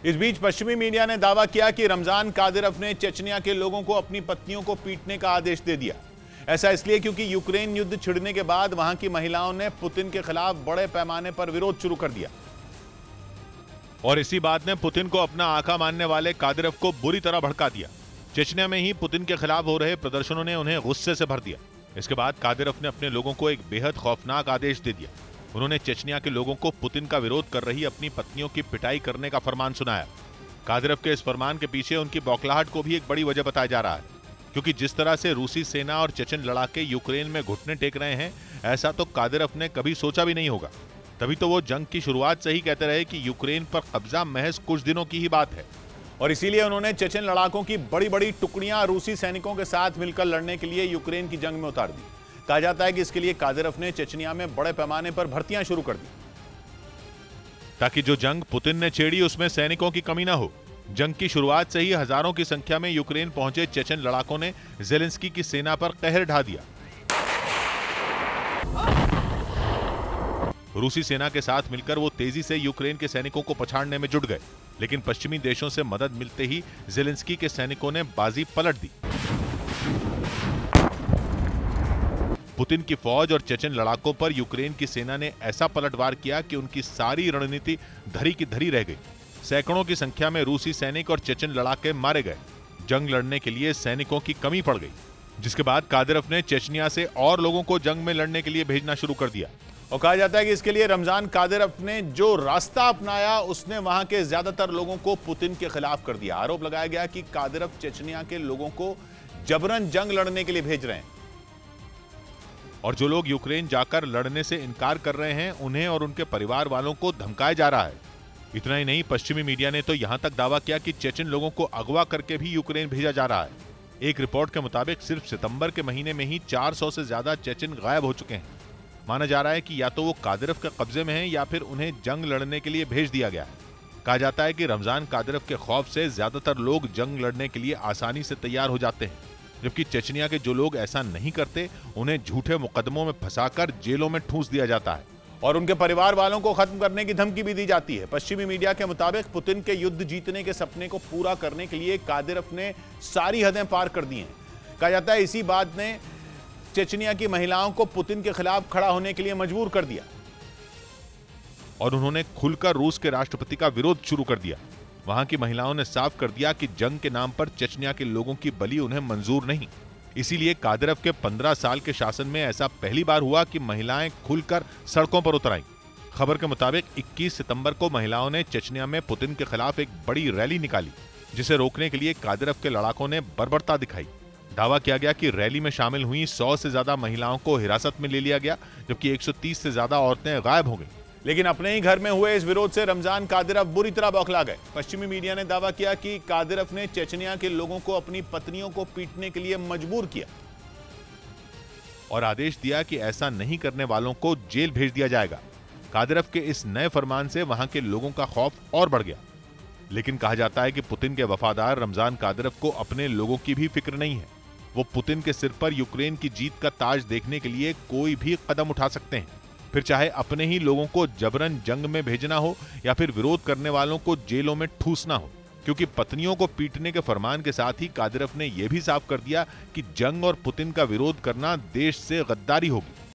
इस बीच पश्चिमी मीडिया ने दावा किया कि रमजान कादिरोव ने चेचनिया के लोगों को अपनी पत्नियों को पीटने का आदेश दे दिया। ऐसा इसलिए क्योंकि यूक्रेन युद्ध छिड़ने के बाद वहां की महिलाओं ने पुतिन के खिलाफ बड़े पैमाने पर विरोध शुरू कर दिया और इसी बात ने पुतिन को अपना आका मानने वाले कादिरोव को बुरी तरह भड़का दिया। चेचनिया में ही पुतिन के खिलाफ हो रहे प्रदर्शनों ने उन्हें गुस्से से भर दिया। इसके बाद कादिरोव ने अपने लोगों को एक बेहद खौफनाक आदेश दे दिया। उन्होंने चेचनिया के लोगों को पुतिन का विरोध कर रही अपनी पत्नियों की पिटाई करने का फरमान सुनाया। कादिरोव के इस फरमान के पीछे उनकी बौखलाहट को भी एक बड़ी वजह बताया जा रहा है, क्योंकि जिस तरह से रूसी सेना और चेचन लड़ाके यूक्रेन में घुटने टेक रहे हैं, ऐसा तो कादिरोव ने कभी सोचा भी नहीं होगा। तभी तो वो जंग की शुरुआत से ही कहते रहे कि यूक्रेन पर कब्जा महज कुछ दिनों की ही बात है, और इसीलिए उन्होंने चेचन लड़ाकों की बड़ी बड़ी टुकड़ियां रूसी सैनिकों के साथ मिलकर लड़ने के लिए यूक्रेन की जंग में उतार दी। कहा जाता है कि इसके लिए कादिरोव ने चेचनिया में बड़े पैमाने पर भर्तियां शुरू कर दी, ताकि जो जंग पुतिन ने छेड़ी उसमें सैनिकों की कमी ना हो। जंग की शुरुआत से ही हजारों की संख्या में यूक्रेन पहुंचे चेचन लड़ाकों ने ज़ेलेंस्की की सेना पर कहर ढा दिया। रूसी सेना के साथ मिलकर वो तेजी से यूक्रेन के सैनिकों को पछाड़ने में जुट गए, लेकिन पश्चिमी देशों से मदद मिलते ही ज़ेलेंस्की के सैनिकों ने बाजी पलट दी। पुतिन की फौज और चेचन लड़ाकों पर यूक्रेन की सेना ने ऐसा पलटवार किया कि उनकी सारी रणनीति धरी की धरी रह गई। सैकड़ों की संख्या में रूसी सैनिक और चेचन लड़ाके मारे गए। जंग लड़ने के लिए सैनिकों की कमी पड़ गई, जिसके बाद कादिरोव ने चेचनिया से और लोगों को जंग में लड़ने के लिए भेजना शुरू कर दिया। और कहा जाता है कि इसके लिए रमजान कादिरोव ने जो रास्ता अपनाया उसने वहां के ज्यादातर लोगों को पुतिन के खिलाफ कर दिया। आरोप लगाया गया कि कादिरोव चेचनिया के लोगों को जबरन जंग लड़ने के लिए भेज रहे हैं, और जो लोग यूक्रेन जाकर लड़ने से इनकार कर रहे हैं उन्हें और उनके परिवार वालों को धमकाया जा रहा है। इतना ही नहीं, पश्चिमी मीडिया ने तो यहां तक दावा किया कि चेचन लोगों को अगवा करके भी यूक्रेन भेजा जा रहा है। एक रिपोर्ट के मुताबिक सिर्फ सितंबर के महीने में ही 400 से ज्यादा चेचन गायब हो चुके हैं। माना जा रहा है कि या तो वो कादिरोव के कब्जे में हैं या फिर उन्हें जंग लड़ने के लिए भेज दिया गया है। कहा जाता है कि रमजान कादिरोव के खौफ से ज्यादातर लोग जंग लड़ने के लिए आसानी से तैयार हो जाते हैं, जबकि चेचनिया के जो लोग ऐसा नहीं करते उन्हें झूठे मुकदमों में फंसाकर जेलों में ठूंस दिया जाता है और उनके परिवार वालों को खत्म करने की धमकी भी दी जाती है। पश्चिमी मीडिया के मुताबिक पुतिन के युद्ध जीतने के सपने को पूरा करने के लिए कादिरोव ने सारी हदें पार कर दी हैं। कहा जाता है इसी बात ने चेचनिया की महिलाओं को पुतिन के खिलाफ खड़ा होने के लिए मजबूर कर दिया और उन्होंने खुलकर रूस के राष्ट्रपति का विरोध शुरू कर दिया। वहां की महिलाओं ने साफ कर दिया कि जंग के नाम पर चेचनिया के लोगों की बलि उन्हें मंजूर नहीं। इसीलिए कादिरोव के 15 साल के शासन में ऐसा पहली बार हुआ कि महिलाएं खुलकर सड़कों पर उतर आईं। खबर के मुताबिक 21 सितंबर को महिलाओं ने चेचनिया में पुतिन के खिलाफ एक बड़ी रैली निकाली, जिसे रोकने के लिए कादिरोव के लड़ाकों ने बर्बरता दिखाई। दावा किया गया कि रैली में शामिल हुई 100 से ज्यादा महिलाओं को हिरासत में ले लिया गया, जबकि 130 से ज्यादा औरतें गायब हो गईं। लेकिन अपने ही घर में हुए इस विरोध से रमजान कादिरोव बुरी तरह बौखला गए। पश्चिमी मीडिया ने दावा किया कि कादिरोव ने चेचनिया के लोगों को अपनी पत्नियों को पीटने के लिए मजबूर किया और आदेश दिया कि ऐसा नहीं करने वालों को जेल भेज दिया जाएगा। कादिरोव के इस नए फरमान से वहां के लोगों का खौफ और बढ़ गया। लेकिन कहा जाता है कि पुतिन के वफादार रमजान कादिरोव को अपने लोगों की भी फिक्र नहीं है। वो पुतिन के सिर पर यूक्रेन की जीत का ताज देखने के लिए कोई भी कदम उठा सकते हैं, फिर चाहे अपने ही लोगों को जबरन जंग में भेजना हो या फिर विरोध करने वालों को जेलों में ठूसना हो, क्योंकि पत्नियों को पीटने के फरमान के साथ ही कादिरोव ने यह भी साफ कर दिया कि जंग और पुतिन का विरोध करना देश से गद्दारी होगी।